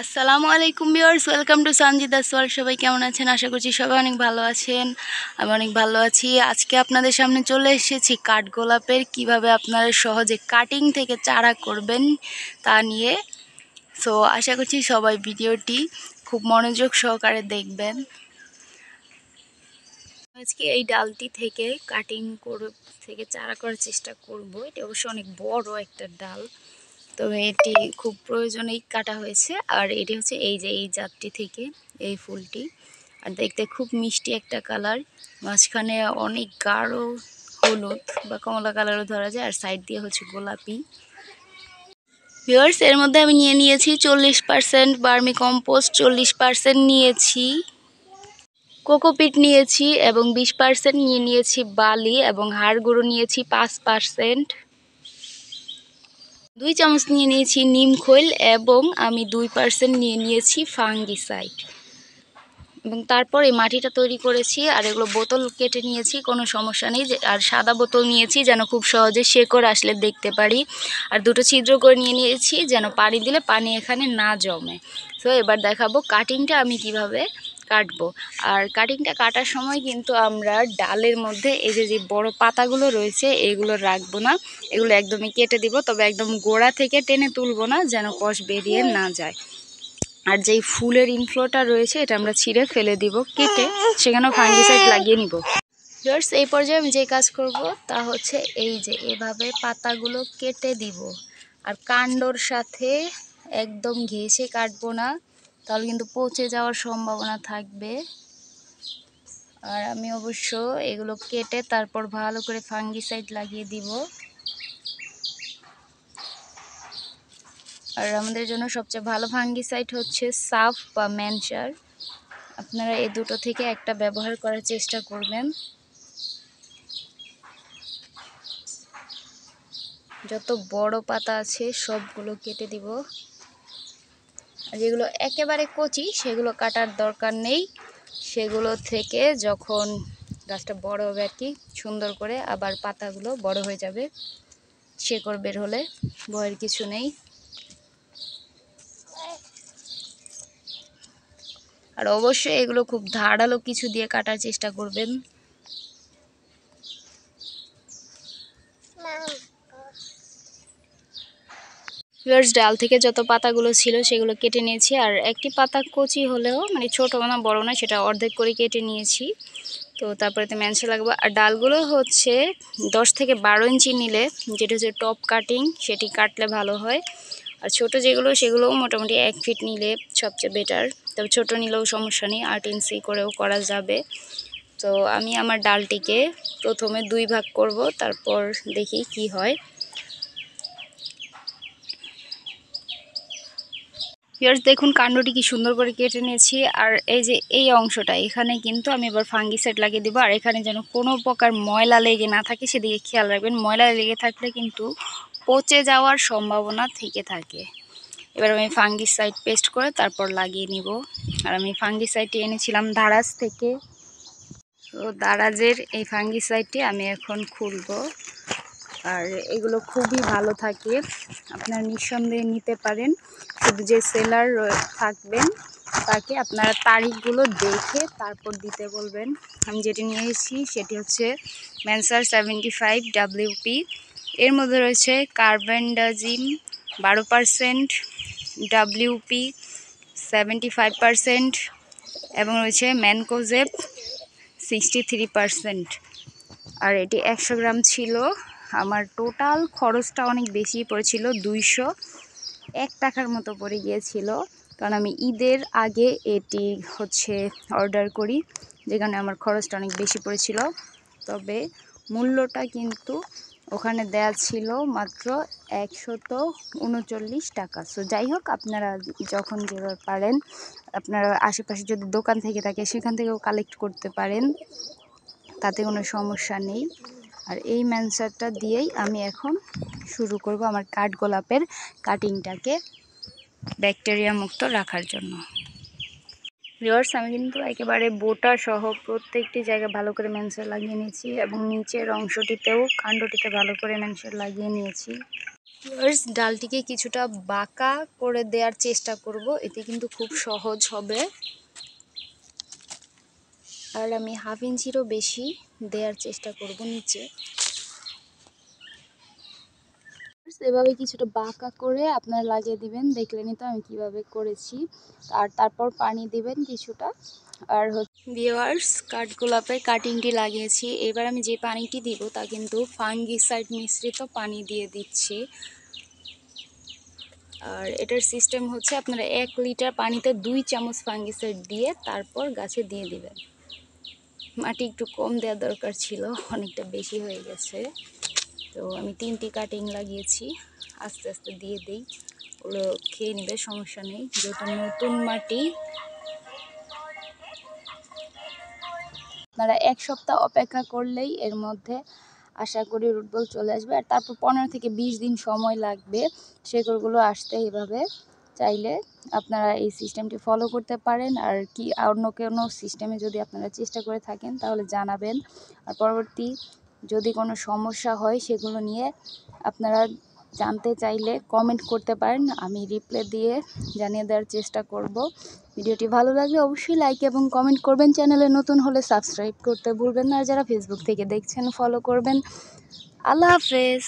আসসালামু আলাইকুম viewers, welcome to Sanjida's world. সবাই কেমন আছেন? আশা করছি সবাই অনেক ভালো আছেন। আমি অনেক ভালো আছি। আজকে আপনাদের সামনে চলে এসেছি কাঠগোলাপের কিভাবে আপনারা সহজে কাটিং থেকে চারা করবেন তা নিয়ে। সো আশা করছি সবাই ভিডিওটি খুব মনোযোগ সহকারে দেখবেন। আজকে এই ডালটি থেকে থেকে চারা করার চেষ্টা করব। এটা অবশ্য অনেক বড় একটা ডাল, তবে এটি খুব প্রয়োজনেই কাটা হয়েছে। আর এটি হচ্ছে এই যে এই জাতটি থেকে এই ফুলটি, আর দেখতে খুব মিষ্টি একটা কালার, মাঝখানে অনেক গাঢ় হলুদ বা কমলা কালারও ধরা যায়, আর সাইড দিয়ে হচ্ছে গোলাপি। ভিউয়ার্স, এর মধ্যে আমি নিয়েছি 40% ভার্মি কম্পোস্ট, 40% নিয়েছি কোকোপিট নিয়েছি এবং 20% নিয়েছি বালি, এবং হাড় গুঁড়ো নিয়েছি 5%। 2 চামচ নিয়েছি নিম খৈল, এবং আমি 2% নিয়েছি ফাঙ্গিসাইড। এবং তারপর এই মাটিটা তৈরি করেছি। আর এগুলো বোতল কেটে নিয়েছি, কোনো সমস্যা নেই। আর সাদা বোতল নিয়েছি যেন খুব সহজে শেকড় আসলে দেখতে পারি। আর 2টো ছিদ্র করে নিয়েছি যেন পানি দিলে পানি এখানে না জমে। তো এবার দেখাবো কাটিংটা আমি কিভাবে কাটবো। আর কাটিংটা কাটার সময় কিন্তু আমরা ডালের মধ্যে এই যে বড় পাতাগুলো রয়েছে এগুলো রাখবো না, এগুলো একদমই কেটে দিব। তবে একদম গোড়া থেকে টেনে তুলবো না, যেন কষ বেরিয়ে না যায়। আর যেই ফুলের ইনফ্লোটা রয়েছে এটা আমরা ছিঁড়ে ফেলে দিব, কেটে সেখানেও ফাঙ্গিসাইড লাগিয়ে নিব। ভিউয়ার্স, এই পর্যায়ে আমি যে কাজ করব তা হচ্ছে এই যে এভাবে পাতাগুলো কেটে দিব। আর কাণ্ডর সাথে একদম ঘেঁষে কাটবো না, তাহলে কিন্তু পচে যাওয়ার সম্ভাবনা থাকবে। আর আমি অবশ্য এগুলো কেটে তারপর ভালো করে ফাঙ্গিসাইড লাগিয়ে দিব। আর আমাদের জন্য সবচেয়ে ভালো ফাঙ্গিসাইড হচ্ছে সাফ বা ম্যানসার। আপনারা এই দুটো থেকে একটা ব্যবহার করার চেষ্টা করবেন। যত বড় পাতা আছে সবগুলো কেটে দিব। আর যেগুলো একেবারে কচি সেগুলো কাটার দরকার নেই, সেগুলো থেকে যখন গাছটা বড় হবে আর কি, সুন্দর করে আবার পাতাগুলো বড় হয়ে যাবে, শেকড় বের হলে ভয়ের কিছু নেই। আর অবশ্যই এগুলো খুব ধারালো কিছু দিয়ে কাটার চেষ্টা করবেন। ভিউয়ার্স, ডাল থেকে যত পাতাগুলো ছিল সেগুলো কেটে নিয়েছি। আর একটি পাতা কচি হলেও মানে ছোটো না বড় না, সেটা অর্ধেক করে কেটে নিয়েছি। তো তারপরে তো ম্যানসা লাগবে। আর ডালগুলো হচ্ছে 10 থেকে 12 ইঞ্চি নিলে, যেটা হচ্ছে টপ কাটিং, সেটি কাটলে ভালো হয়। আর ছোট যেগুলো সেগুলোও মোটামুটি 1 ফিট নিলে সবচেয়ে বেটার। তবে ছোটো নিলেও সমস্যা নেই, 8 ইঞ্চি করেও করা যাবে। তো আমি আমার ডালটিকে প্রথমে 2 ভাগ করব, তারপর দেখি কি হয়। ভিউয়ার্স, দেখুন কাণ্ডটি কি সুন্দর করে কেটে নিয়েছি। আর এই যে এই অংশটা, এখানে কিন্তু আমি এবার ফাঙ্গিসাইড লাগিয়ে দেবো। আর এখানে যেন কোনো প্রকার ময়লা লেগে না থাকে সেদিকে খেয়াল রাখবেন। ময়লা লেগে থাকলে কিন্তু পচে যাওয়ার সম্ভাবনা থেকে থাকে। এবার আমি ফাঙ্গিসাইড পেস্ট করে তারপর লাগিয়ে নিব। আর আমি ফাঙ্গিসাইডটি এনেছিলাম দারাজ থেকে। তো দারাজের এই ফাঙ্গিসাইডটি আমি এখন খুলব। আর এগুলো খুবই ভালো থাকে, আপনারা নিঃসন্দেহে নিতে পারেন। শুধু যে সেলার থাকবেন তাকে আপনারা তারিখগুলো দেখে তারপর দিতে বলবেন। আমি যেটি নিয়েছি সেটি হচ্ছে ম্যানসার 75 WP। এর মধ্যে রয়েছে কার্বেন্ডাজিম 12%, WP 75%, এবং রয়েছে ম্যানকোজেব 63%। আর এটি 100 গ্রাম ছিল। আমার টোটাল খরচটা অনেক বেশি পড়েছিল, 201 টাকার মতো পড়ে গিয়েছিল। কারণ আমি ঈদের আগে এটি হচ্ছে অর্ডার করি, যে কারণে আমার খরচটা অনেক বেশি পড়েছিল। তবে মূল্যটা কিন্তু ওখানে দেয়া ছিল মাত্র 139 টাকা। সো যাই হোক, আপনারা যখন যেভাবে পারেন, আপনারা আশেপাশে যদি দোকান থেকে থাকে সেখান থেকেও কালেক্ট করতে পারেন, তাতে কোনো সমস্যা নেই। আর এই ম্যানসারটা দিয়েই আমি এখন শুরু করব আমার কাঠগোলাপের কাটিংটাকে ব্যাকটেরিয়া মুক্ত রাখার জন্য। ভিউয়ার্স, আমি কিন্তু একেবারে বোটা সহ প্রত্যেকটি জায়গায় ভালো করে ম্যানসার লাগিয়ে নিয়েছি, এবং নিচের অংশটিতেও কাণ্ডটিতে ভালো করে ম্যানসার লাগিয়ে নিয়েছি। ভিউয়ার্স, ডালটিকে কিছুটা বাঁকা করে দেওয়ার চেষ্টা করব, এতে কিন্তু খুব সহজ হবে। আর আমি 1/2 ইঞ্চিরও বেশি দেওয়ার চেষ্টা করব নিচে। এভাবে কিছুটা বাঁকা করে আপনারা লাগিয়ে দিবেন। দেখলেনই তো আমি কিভাবে করেছি। আর তারপর পানি দিবেন কিছুটা। আর ভিউয়ার্স, কাঠগোলাপের কাটিংটি লাগিয়েছি। এবার আমি যে পানিটি দিব তা কিন্তু ফাঙ্গিসাইড মিশ্রিত পানি দিয়ে দিচ্ছি। আর এটার সিস্টেম হচ্ছে আপনারা 1 লিটার পানিতে 2 চামচ ফাঙ্গিসাইড দিয়ে তারপর গাছে দিয়ে দিবেন। মাটি একটু কম দেওয়া দরকার ছিল, অনেকটা বেশি হয়ে গেছে। তো আমি 3টি কাটিং লাগিয়েছি, আস্তে আস্তে দিয়ে দিই, ওগুলো খেয়ে নেবে, সমস্যা নেই, যেহেতু নতুন মাটি। আপনারা 1 সপ্তাহ অপেক্ষা করলেই এর মধ্যে আশা করি রুট বল চলে আসবে। আর তারপর 15 থেকে 20 দিন সময় লাগবে শেকড়গুলো আসতে। এইভাবে চাইলে আপনারা এই সিস্টেমটি ফলো করতে পারেন। আর কি অন্য কোনো সিস্টেমে যদি আপনারা চেষ্টা করে থাকেন তাহলে জানাবেন। আর পরবর্তী যদি কোনো সমস্যা হয় সেগুলো নিয়ে আপনারা জানতে চাইলে কমেন্ট করতে পারেন, আমি রিপ্লাই দিয়ে জানিয়ে দেওয়ার চেষ্টা করব। ভিডিওটি ভালো লাগলে অবশ্যই লাইক এবং কমেন্ট করবেন। চ্যানেলে নতুন হলে সাবস্ক্রাইব করতে ভুলবেন না। আর যারা ফেসবুক থেকে দেখছেন ফলো করবেন। আল্লাহ হাফেজ।